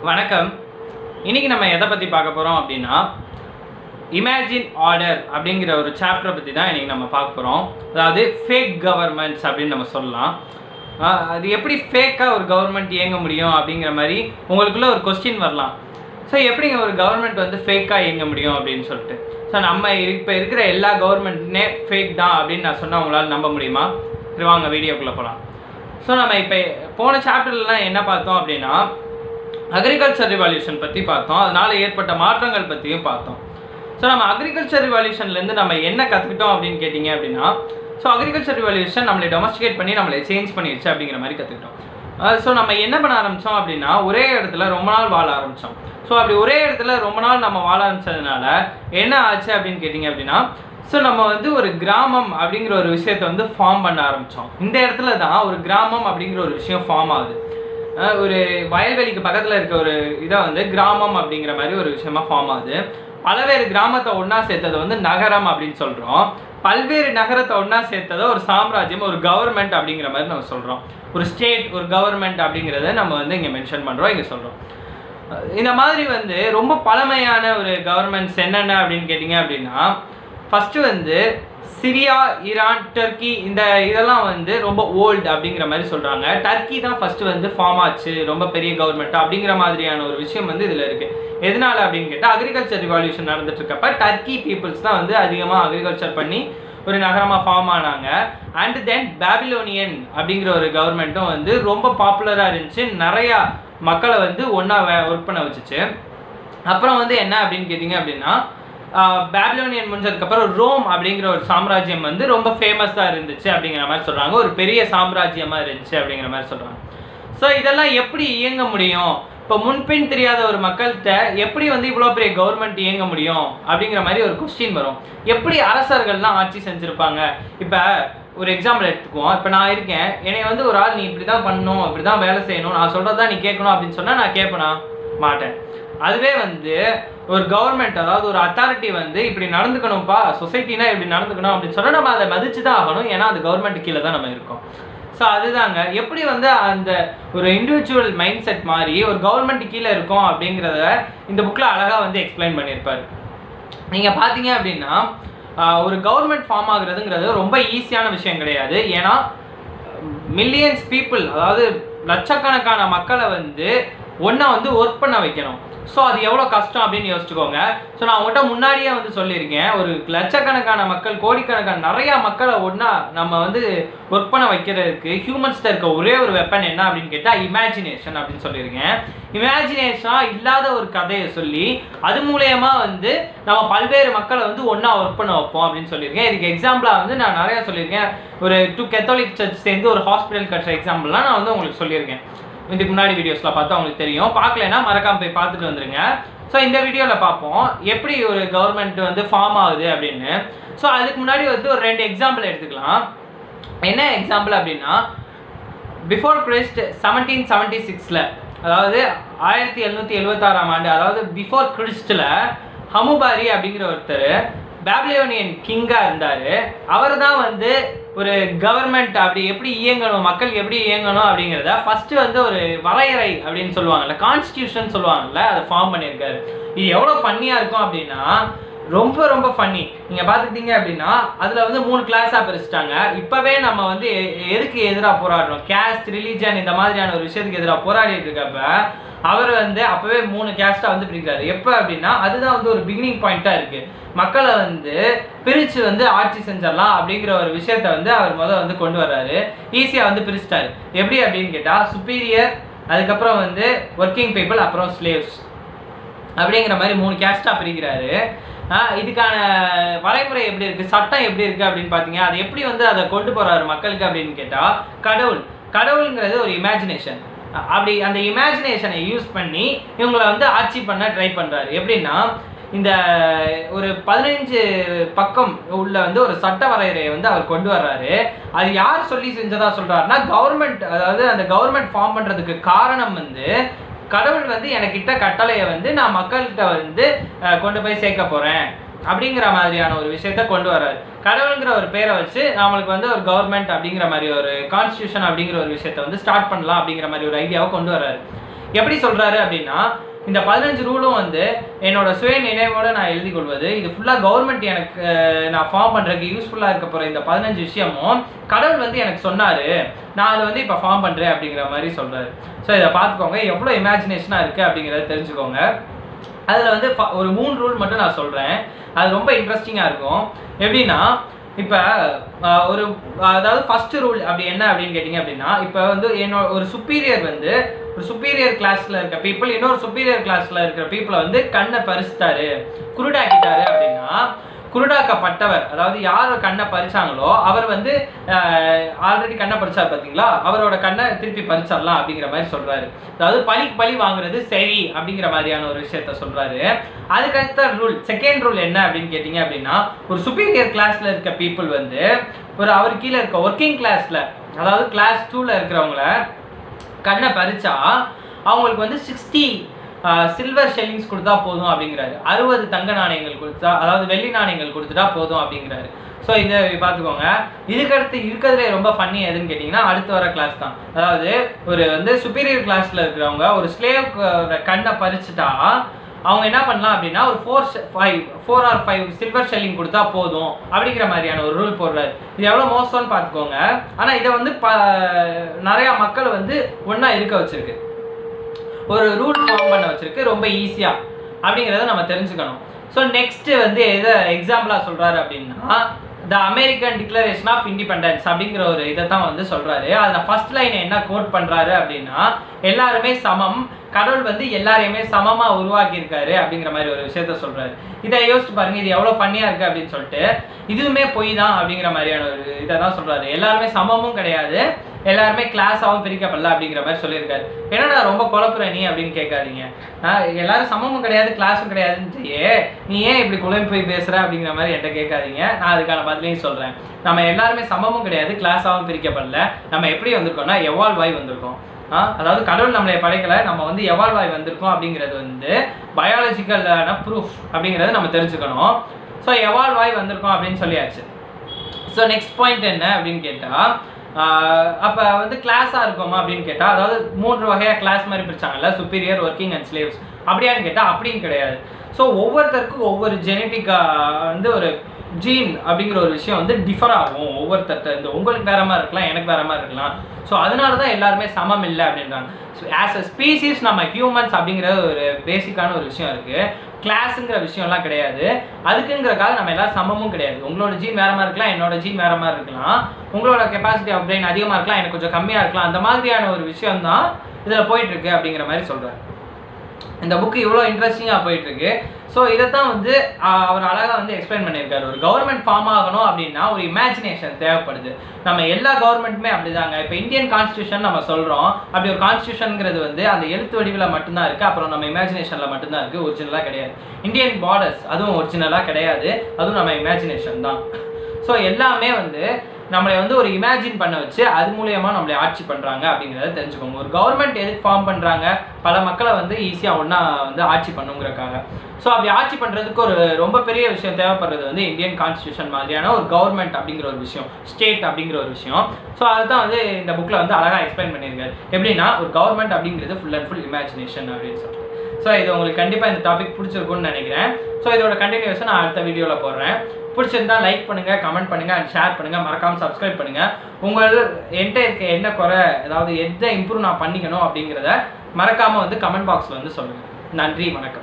வணக்கம். இன்னைக்கு நம்ம எதை பற்றி பார்க்க போகிறோம் அப்படின்னா இமேஜின் ஆர்டர் அப்படிங்கிற ஒரு சாப்டரை பற்றி தான் இன்றைக்கி நம்ம பார்க்க போகிறோம். அதாவது ஃபேக் கவர்மெண்ட்ஸ் அப்படின்னு நம்ம சொல்லலாம். அது எப்படி ஃபேக்காக ஒரு கவர்மெண்ட் இயங்க முடியும் அப்படிங்கிற மாதிரி உங்களுக்குள்ள ஒரு கொஸ்டின் வரலாம். ஸோ எப்படிங்க ஒரு கவர்மெண்ட் வந்து ஃபேக்காக இயங்க முடியும் அப்படின்னு சொல்லிட்டு. ஸோ நம்ம இப்போ இருக்கிற எல்லா கவர்மெண்ட்டுனே ஃபேக் தான் அப்படின்னு நான் சொன்னால் உங்களால் நம்ப முடியுமா? சரி, வாங்க வீடியோக்குள்ளே போகலாம். ஸோ நம்ம இப்போ போன சாப்டர்லாம் என்ன பார்த்தோம் அப்படின்னா அக்ரிகல்ச்சர் ரிவால்யூஷன் பற்றி பார்த்தோம். அதனால் ஏற்பட்ட மாற்றங்கள் பற்றியும் பார்த்தோம். ஸோ நம்ம அக்ரிகல்ச்சர் ரிவால்யூஷன்லேருந்து நம்ம என்ன கற்றுக்கிட்டோம் அப்படின்னு கேட்டிங்க அப்படின்னா, ஸோ அக்ரிகல்ச்சர் ரிவால்யூஷன் நம்மளை டொமஸ்டிகேட் பண்ணி நம்மளை சேஞ்ச் பண்ணிடுச்சு அப்படிங்கிற மாதிரி கற்றுக்கிட்டோம். ஸோ நம்ம என்ன பண்ண ஆரம்பித்தோம் அப்படின்னா ஒரே இடத்துல ரொம்ப நாள் வாழ ஆரம்பித்தோம். ஸோ அப்படி ஒரே இடத்துல ரொம்ப நாள் நம்ம வாழ ஆரம்பித்ததுனால என்ன ஆச்சு அப்படின்னு கேட்டிங்க அப்படின்னா, ஸோ நம்ம வந்து ஒரு கிராமம் அப்படிங்கிற ஒரு விஷயத்தை வந்து ஃபார்ம் பண்ண ஆரம்பித்தோம். இந்த இடத்துல தான் ஒரு கிராமம் அப்படிங்கிற ஒரு விஷயம் ஃபார்ம் ஆகுது. ஒரு வயல்வெளிக்கு பக்கத்தில் இருக்க ஒரு இதை வந்து கிராமம் அப்படிங்கிற மாதிரி ஒரு விஷயமா ஃபார்ம் ஆகுது. பல்வேறு கிராமத்தை ஒன்றா சேர்த்ததை வந்து நகரம் அப்படின்னு சொல்கிறோம். பல்வேறு நகரத்தை ஒன்றா சேர்த்ததை ஒரு சாம்ராஜ்யம், ஒரு கவர்மெண்ட் அப்படிங்கிற மாதிரி நம்ம சொல்கிறோம். ஒரு ஸ்டேட், ஒரு கவர்மெண்ட் அப்படிங்கிறத நம்ம வந்து இங்கே மென்ஷன் பண்ணுறோம், இங்கே சொல்கிறோம். இந்த மாதிரி வந்து ரொம்ப பழமையான ஒரு கவர்மெண்ட்ஸ் என்னென்ன அப்படின்னு கேட்டிங்க அப்படின்னா, ஃபஸ்ட்டு வந்து சிரியா, ஈரான், டர்க்கி, இதெல்லாம் வந்து ரொம்ப ஓல்டு அப்படிங்கிற மாதிரி சொல்கிறாங்க. டர்க்கி தான் ஃபஸ்ட்டு வந்து ஃபார்ம் ஆச்சு ரொம்ப பெரிய கவர்மெண்ட்டாக அப்படிங்கிற மாதிரியான ஒரு விஷயம் வந்து இதில் இருக்குது. எதனால அப்படின்னு கேட்டால் அக்ரிகல்ச்சர் ரிவால்யூஷன் நடந்துட்டு இருக்கப்ப டர்க்கி பீப்புள்ஸ் தான் வந்து அதிகமாக அக்ரிகல்ச்சர் பண்ணி ஒரு நகரமாக ஃபார்ம் ஆனாங்க. அண்ட் தென் பாபிலோனியன் அப்படிங்கிற ஒரு கவர்மெண்ட்டும் வந்து ரொம்ப பாப்புலராக இருந்துச்சு. நிறையா மக்களை வந்து ஒன்றா ஒர்க் பண்ண வச்சுச்சு. அப்புறம் வந்து என்ன அப்படின்னு கேட்டிங்க அப்படின்னா, பாபிலோனியன் முடிஞ்சதுக்கப்புறம் ரோம் அப்படிங்கிற ஒரு சாம்ராஜ்யம் வந்து ரொம்ப ஃபேமஸாக இருந்துச்சு அப்படிங்கிற மாதிரி சொல்கிறாங்க. ஒரு பெரிய சாம்ராஜ்யமாக இருந்துச்சு அப்படிங்கிற மாதிரி சொல்கிறாங்க. ஸோ இதெல்லாம் எப்படி இயங்க முடியும்? இப்போ முன்பின் தெரியாத ஒரு மக்கள்கிட்ட எப்படி வந்து இவ்வளோ பெரிய கவர்மெண்ட் இயங்க முடியும் அப்படிங்கிற மாதிரி ஒரு கொஸ்டின் வரும். எப்படி அரசர்கள்லாம் ஆட்சி செஞ்சுருப்பாங்க? இப்போ ஒரு எக்ஸாம்பிள் எடுத்துக்குவோம். இப்போ நான் இருக்கேன், என்னை வந்து ஒரு ஆள் நீ இப்படி தான் பண்ணணும், இப்படி தான் வேலை செய்யணும், நான் சொல்கிறதா நீ கேட்கணும் அப்படின்னு சொன்னால் நான் கேட்பேனா? மாட்டேன். அதுவே வந்து ஒரு கவர்மெண்ட், அதாவது ஒரு அத்தாரிட்டி வந்து இப்படி நடந்துக்கணும்ப்பா, சொசைட்டினா இப்படி நடந்துக்கணும் அப்படின்னு சொன்னால் நம்ம அதை மதிச்சு தான் ஆகணும். ஏன்னா அது கவர்மெண்ட் கீழே தான் நம்ம இருக்கோம். ஸோ அதுதாங்க எப்படி வந்து அந்த ஒரு இண்டிவிஜுவல் மைண்ட் செட் மாதிரி ஒரு கவர்மெண்ட் கீழே இருக்கும் அப்படிங்கிறத இந்த புக்கில் அழகாக வந்து எக்ஸ்பிளைன் பண்ணியிருப்பார். நீங்கள் பார்த்தீங்க அப்படின்னா ஒரு கவர்மெண்ட் ஃபார்ம் ஆகுறதுங்கிறது ரொம்ப ஈஸியான விஷயம் கிடையாது. ஏன்னா மில்லியன்ஸ் பீப்புள், அதாவது லட்சக்கணக்கான மக்களை வந்து ஒன்றா வந்து ஒர்க் பண்ண வைக்கணும். ஸோ அது எவ்வளோ கஷ்டம் அப்படின்னு யோசிச்சுக்கோங்க. ஸோ நான் உங்கள்கிட்ட முன்னாடியே வந்து சொல்லியிருக்கேன், ஒரு லட்சக்கணக்கான மக்கள், கோடிக்கணக்கான நிறையா மக்களை ஒன்றா நம்ம வந்து ஒர்க் பண்ண வைக்கிறதுக்கு ஹியூமன்ஸ்ட இருக்க ஒரே ஒரு வெப்பன் என்ன அப்படின்னு கேட்டால் இமேஜினேஷன் அப்படின்னு சொல்லியிருக்கேன். இமேஜினேஷனாக இல்லாத ஒரு கதையை சொல்லி அது மூலயமா வந்து நம்ம பல்வேறு மக்களை வந்து ஒன்றா ஒர்க் பண்ண வைப்போம் அப்படின்னு சொல்லியிருக்கேன். இதுக்கு எக்ஸாம்பிளாக வந்து நான் நிறையா சொல்லியிருக்கேன். ஒரு 2 கேத்தாலிக் சர்ச் சேர்ந்து ஒரு ஹாஸ்பிட்டல் கட்டுற எக்ஸாம்பிள்லாம் நான் வந்து உங்களுக்கு சொல்லியிருக்கேன். இதுக்கு முன்னாடி வீடியோஸில் பார்த்தா உங்களுக்கு தெரியும். பார்க்கலன்னா மறக்காமல் போய் பார்த்துட்டு வந்துடுங்க. ஸோ இந்த வீடியோவில் பார்ப்போம் எப்படி ஒரு கவர்மெண்ட் வந்து ஃபார்ம் ஆகுது அப்படின்னு. ஸோ அதுக்கு முன்னாடி வந்து ஒரு 2 எக்ஸாம்பிள் எடுத்துக்கலாம். என்ன எக்ஸாம்பிள் அப்படின்னா, பிஃபோர் கிறிஸ்ட் 1776, அதாவது 1776ஆம் ஆண்டு, அதாவது பிஃபோர் கிறிஸ்டில் ஹமுபாரி அப்படிங்கிற ஒருத்தர் பாபிலோனியன் கிங்காக இருந்தார். அவர் தான் வந்து ஒரு கவர்மெண்ட் அப்படி எப்படி இயங்கணும், மக்கள் எப்படி இயங்கணும் அப்படிங்கிறத ஃபஸ்ட்டு வந்து ஒரு வரையறை அப்படின்னு சொல்லுவாங்கல்ல, கான்ஸ்டியூஷன் சொல்லுவாங்கல்ல, அதை ஃபார்ம் பண்ணியிருக்காரு. இது எவ்வளோ ஃபன்னியாக இருக்கும் அப்படின்னா, ரொம்ப ரொம்ப ஃபன்னி. நீங்கள் பார்த்துக்கிட்டீங்க அப்படின்னா அதில் வந்து 3 கிளாஸாக பிரிச்சுட்டாங்க. இப்போவே நம்ம வந்து எதுக்கு எதிராக போராடுறோம், கேஸ்ட், ரிலீஜன், இந்த மாதிரியான ஒரு விஷயத்துக்கு எதிராக போராடிட்டு இருக்கப்ப அவர் வந்து அப்போவே 3 கேஸ்ட்டாக வந்து பிரிக்கிறாரு. எப்போ அப்படின்னா அதுதான் வந்து ஒரு பிகினிங் பாயிண்ட்டாக இருக்குது. மக்களை வந்து பிரித்து வந்து ஆட்சி செஞ்சிடலாம் அப்படிங்கிற ஒரு விஷயத்த வந்து அவர் வந்து கொண்டு வர்றாரு. ஈஸியாக வந்து பிரிச்சுட்டாரு. எப்படி அப்படின்னு கேட்டால் சுப்பீரியர், அதுக்கப்புறம் வந்து ஒர்க்கிங் பீப்புள், அப்புறம் ஸ்லேவ்ஸ் அப்படிங்கிற மாதிரி 3 கேஸ்ட்டாக பிரிக்கிறாரு. இதுக்கான வரைமுறை எப்படி இருக்குது, சட்டம் எப்படி இருக்குது அப்படின்னு பார்த்தீங்க. அதை எப்படி வந்து அதை கொண்டு போகிறாரு மக்களுக்கு அப்படின்னு கேட்டால், கடவுளுங்கிறது ஒரு இமேஜினேஷன். அப்படி அந்த இமேஜினேஷனை யூஸ் பண்ணி இவங்களை வந்து ஆட்சி பண்ண ட்ரை பண்ணுறாரு. எப்படின்னா இந்த ஒரு 15 பக்கம் உள்ள வந்து ஒரு சட்ட வரையறையை வந்து அவர் கொண்டு வர்றாரு. அது யார் சொல்லி செஞ்சதா சொல்கிறாருன்னா கவர்மெண்ட், அதாவது அந்த கவர்மெண்ட் ஃபார்ம் பண்ணுறதுக்கு காரணம் வந்து கடவுள் வந்து எனக்கிட்ட கட்டளையை வந்து நான் மக்கள்கிட்ட வந்து கொண்டு போய் சேர்க்க போகிறேன் அப்படிங்கிற மாதிரியான ஒரு விஷயத்த கொண்டு வர்றாரு. கடவுளுங்கிற ஒரு பேரை வச்சு நம்மளுக்கு வந்து ஒரு கவர்மெண்ட் அப்படிங்கிற மாதிரி ஒரு கான்ஸ்டியூஷன் அப்படிங்கிற ஒரு விஷயத்த வந்து ஸ்டார்ட் பண்ணலாம் அப்படிங்கிற மாதிரி ஒரு ஐடியாவை கொண்டு வர்றாரு. எப்படி சொல்கிறாரு அப்படின்னா, இந்த 15 ரூலும் வந்து என்னோட சுய நினைவோடு நான் எழுதி கொள்வது, இது ஃபுல்லாக கவர்மெண்ட் எனக்கு நான் ஃபார்ம் பண்ணுறதுக்கு யூஸ்ஃபுல்லாக இருக்க போகிற இந்த 15 விஷயமும் கடவுள் வந்து எனக்கு சொன்னார், நான் அதை வந்து இப்போ ஃபார்ம் பண்ணுறேன் அப்படிங்கிற மாதிரி சொல்கிறாரு. ஸோ இதை பார்த்துக்கோங்க, எவ்வளோ இமேஜினேஷனாக இருக்குது அப்படிங்கிறத தெரிஞ்சுக்கோங்க. அதில் வந்து ஒரு 3 ரூல் மட்டும் நான் சொல்கிறேன், அது ரொம்ப இன்ட்ரெஸ்டிங்காக இருக்கும். எப்படின்னா, இப்போ அதாவது ஃபஸ்ட்டு ரூல் அப்படி என்ன அப்படின்னு கேட்டிங்க அப்படின்னா, இப்போ வந்து ஒரு சுப்பீரியர் கிளாஸில் இருக்க பீப்புள் இன்னொரு சுப்பீரியர் கிளாஸில் இருக்கிற பீப்புளை வந்து கண்ணை பறிச்சுட்டாரு, குருடாக்கிட்டாரு அப்படின்னா, குருடாக்கப்பட்டவர், அதாவது யார் கண்ணை பறிச்சாங்களோ அவர் வந்து ஆல்ரெடி கண்ணை பறிச்சார் பார்த்தீங்களா, அவரோட கண்ணை திருப்பி பறிச்சிடலாம் அப்படிங்கிற மாதிரி சொல்கிறாரு. அதாவது பழி வாங்குறது சரி அப்படிங்கிற மாதிரியான ஒரு விஷயத்த சொல்கிறாரு. அதுக்கடுத்த ரூல், செகண்ட் ரூல் என்ன அப்படின்னு கேட்டிங்க அப்படின்னா, ஒரு சுப்பீரியர் கிளாஸில் இருக்க பீப்புள் வந்து அவர் கீழே இருக்க ஒர்க்கிங் கிளாஸில், அதாவது கிளாஸ் 2ல் இருக்கிறவங்கள கண்ணை பறிச்சா அவங்களுக்கு வந்து 60 சில்வர் ஷெல்லிங்ஸ் கொடுத்தா போதும் அப்படிங்கிறாரு. 60 தங்க நாணயங்கள் கொடுத்தா, அதாவது வெள்ளி நாணயங்கள் கொடுத்துட்டா போதும் அப்படிங்கிறாரு. ஸோ இதை பார்த்துக்கோங்க. இதுக்கடுத்து இருக்கிறதுல ரொம்ப ஃபன்னி எதுன்னு கேட்டிங்கன்னா, அடுத்து வர கிளாஸ் தான். அதாவது ஒரு வந்து சுப்பீரியர் கிளாஸில் இருக்கிறவங்க ஒரு ஸ்லேவ் கண்ணை பறிச்சுட்டா அவங்க என்ன பண்ணலாம் அப்படின்னா, ஒரு 4 or 5 சில்வர் ஷெல்லிங் கொடுத்தா போதும் அப்படிங்கிற மாதிரியான ஒரு ரூல் போடுறாரு. இது எவ்வளோ மோசம்னு பார்த்துக்கோங்க. ஆனால் இதை வந்து நிறையா மக்களை வந்து ஒன்றா இருக்க வச்சிருக்கு, ஒரு ரூல் ஃபார்ம் பண்ண வச்சிருக்கு, ரொம்ப ஈஸியாக அப்படிங்கிறத நம்ம தெரிஞ்சுக்கணும். ஸோ நெக்ஸ்ட்டு வந்து எதை எக்ஸாம்பிளாக சொல்கிறாரு அப்படின்னா, the American Declaration of Independence அப்படிங்கிற ஒரு இதை தான் வந்து சொல்கிறாரு. அதில் ஃபர்ஸ்ட் லைன் என்ன கோட் பண்ணுறாரு அப்படின்னா, எல்லாருமே சமம், கடவுள் வந்து எல்லாரையுமே சமமாக உருவாக்கியிருக்காரு அப்படிங்கிற மாதிரி ஒரு விஷயத்த சொல்கிறாரு. இதை யோசிச்சு பாருங்கள், இது எவ்வளோ ஃபன்னியாக இருக்குது அப்படின்னு சொல்லிட்டு. இதுவுமே பொய் தான் அப்படிங்கிற மாதிரியான ஒரு இதை தான் சொல்கிறாரு. எல்லாருமே சமமும் கிடையாது, எல்லாருமே கிளாஸாகவும் பிரிக்கப்படல அப்படிங்கிற மாதிரி சொல்லியிருக்காரு. ஏன்னா நான் ரொம்ப குழப்புறேன் நீ அப்படின்னு கேட்காதீங்க. எல்லாரும் சமமும் கிடையாது கிளாஸும் கிடையாதுன்ட்டு நீ ஏன் இப்படி குழம்பு போய் பேசுகிற அப்படிங்கிற மாதிரி என்கிட்ட கேட்காதீங்க. நான் அதுக்கான பதிலையும் சொல்கிறேன். நம்ம எல்லாருமே சமமும் கிடையாது கிளாஸாகவும் பிரிக்கப்படல. நம்ம எப்படி வந்திருக்கோம்னா எவால்வ் ஆகி வந்திருக்கோம். அதாவது கடவுள் நம்மளை படைக்கலை, நம்ம வந்து எவால்வ் ஆகி வந்திருக்கோம் அப்படிங்கிறது வந்து பயாலஜிக்கலான ப்ரூஃப் அப்படிங்கிறத நம்ம தெரிஞ்சுக்கணும். ஸோ எவால்வ் ஆகி வந்திருக்கோம் அப்படின்னு சொல்லியாச்சு. ஸோ நெக்ஸ்ட் பாயிண்ட் என்ன அப்படின்னு கேட்டால், அப்போ வந்து கிளாஸாக இருக்கோமா அப்படின்னு கேட்டால், அதாவது 3 வகையாக கிளாஸ் மாதிரி பிரிச்சாங்கல்ல, சுப்பீரியர், ஒர்க்கிங் அண்ட் ஸ்லேவ்ஸ், அப்படியான்னு கேட்டால் அப்படியும் கிடையாது. ஸோ ஒவ்வொருத்தருக்கும் ஒவ்வொரு ஜெனட்டிக்காக வந்து ஒரு ஜீன் அப்படிங்கிற ஒரு விஷயம் வந்து டிஃபர் ஆகும் ஒவ்வொருத்தர்கிட்ட இருந்து. உங்களுக்கு வேற மாதிரி இருக்கலாம், எனக்கு வேற மாதிரி இருக்கலாம். ஸோ அதனால தான் எல்லாருமே சமம் இல்லை அப்படின்றாங்க. ஸோ ஆஸ் அ ஸ்பீசிஸ் நம்ம ஹியூமன்ஸ் அப்படிங்கிற ஒரு பேசிக்கான ஒரு விஷயம் இருக்குது. கிளாஸுங்கிற விஷயம்லாம் கிடையாது. அதுக்குங்கிறக்காக நம்ம எல்லாரும் சமமும் கிடையாது. உங்களோட ஜீன் வேற மாதிரி இருக்கலாம், என்னோட ஜீன் வேற மாதிரி இருக்கலாம், உங்களோட கெப்பாசிட்டி ஆஃப் பிரெயின் அதிகமாக இருக்கலாம், எனக்கு கொஞ்சம் கம்மியாக இருக்கலாம். அந்த மாதிரியான ஒரு விஷயம் தான் இதில் போயிட்டுருக்கு அப்படிங்கிற மாதிரி சொல்கிறார். இந்த புக்கு இவ்வளோ இன்ட்ரெஸ்டிங்காக போயிட்டுருக்கு. ஸோ இதைத்தான் வந்து அவர் அழகாக வந்து எக்ஸ்பிளைன் பண்ணியிருக்காரு. ஒரு கவர்மெண்ட் ஃபார்ம் ஆகணும் அப்படின்னா ஒரு இமேஜினேஷன் தேவைப்படுது. நம்ம எல்லா கவர்மெண்ட்டுமே அப்படிதாங்க. இப்போ இந்தியன் கான்ஸ்டியூஷன் நம்ம சொல்கிறோம், அப்படி ஒரு கான்ஸ்டியூஷனுங்கிறது வந்து அந்த எழுத்து வடிவில் மட்டும்தான் இருக்குது, அப்புறம் நம்ம இமேஜினேஷனில் மட்டும்தான் இருக்குது, ஒரிஜினலாக கிடையாது. இந்தியன் பார்டர்ஸ் அதுவும் ஒரிஜினலாக கிடையாது, அதுவும் நம்ம இமேஜினேஷன் தான். ஸோ எல்லாமே வந்து நம்மளை வந்து ஒரு இமேஜின் பண்ண வச்சு அது மூலயமா நம்மளை ஆட்சி பண்ணுறாங்க அப்படிங்கிறத தெரிஞ்சுக்கோங்க. ஒரு கவர்மெண்ட் எதுக்கு ஃபார்ம் பண்ணுறாங்க, பல மக்களை வந்து ஈஸியாக ஒன்றா வந்து ஆட்சி பண்ணுங்கிறக்காக. ஸோ அப்படி ஆட்சி பண்ணுறதுக்கு ஒரு ரொம்ப பெரிய விஷயம் தேவைப்படுறது வந்து இந்தியன் கான்ஸ்டியூஷன் மாதிரியான ஒரு கவர்மெண்ட் அப்படிங்கிற ஒரு விஷயம், ஸ்டேட் அப்படிங்கிற ஒரு விஷயம். ஸோ அதுதான் வந்து இந்த புக்கில் வந்து அழகாக எக்ஸ்பிளைன் பண்ணியிருக்காரு. எப்படின்னா ஒரு கவர்மெண்ட் அப்படிங்கிறது ஃபுல் அண்ட் ஃபுல் இமேஜினேஷன் அப்படின்னு சொல்லிட்டு. ஸோ இது உங்களுக்கு கண்டிப்பாக இந்த டாபிக் பிடிச்சிருக்குன்னு நினைக்கிறேன். ஸோ இதோட கண்டினியூஷன் நான் அடுத்த வீடியோவில் போடுறேன். பிடிச்சிருந்தா லைக் பண்ணுங்கள், கமெண்ட் பண்ணுங்கள் அண்ட் ஷேர் பண்ணுங்கள், மறக்காமல் சப்ஸ்கிரைப் பண்ணுங்கள். என்கிட்ட இருக்க என்ன குறை, அதாவது எதை இம்ப்ரூவ் நான் பண்ணிக்கணும் அப்படிங்கிறத மறக்காமல் வந்து கமெண்ட் பாக்ஸில் வந்து சொல்லுங்கள். நன்றி, வணக்கம்.